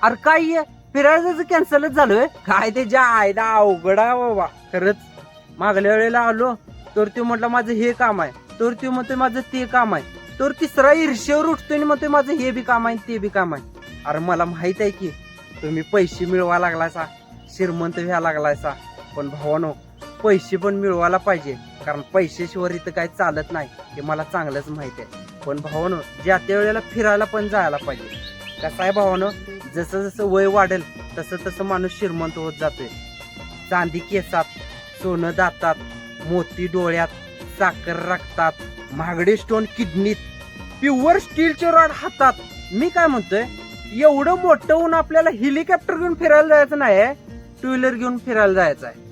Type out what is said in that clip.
अरे काय फिरायचं कॅन्सलच झालोय. काय त्याच्या आयला अवघडा बाबा खरंच. मागल्या वेळेला आलो तर ते म्हटलं माझं हे काम आहे, तर ते म्हणतोय माझं ते काम आहे, तर तिसरा ईर्ष्येवर उठतोय आणि म्हणतोय माझं हे बी काम आहे ते बी काम आहे. अरे मला माहित आहे की तुम्ही पैसे मिळवा लागलायसा, श्रीमंत व्हायला लागलायसा, पण भावानो पैसे पण मिळवायला पाहिजे, कारण पैशाशिवाय इथं काही चालत नाही हे मला चांगलंच माहित आहे. पण भावानो ज्या त्या वेळेला फिरायला पण जायला पाहिजे. कसं आहे भावानो, जसं जसं वय वाढेल तसं तसं माणूस श्रीमंत होत जातोय. चांदी केसात, सोनं दातात, मोती डोळ्यात, साखर रक्तात, महागडे स्टोन किडनीत, प्युअर स्टीलचे रॉड हातात. मी काय म्हणतोय, एवढं मोठं होऊन आपल्याला हेलिकॉप्टर घेऊन फिरायला जायचं नाही, टू व्हीलर घेऊन फिरायला जायचं आहे.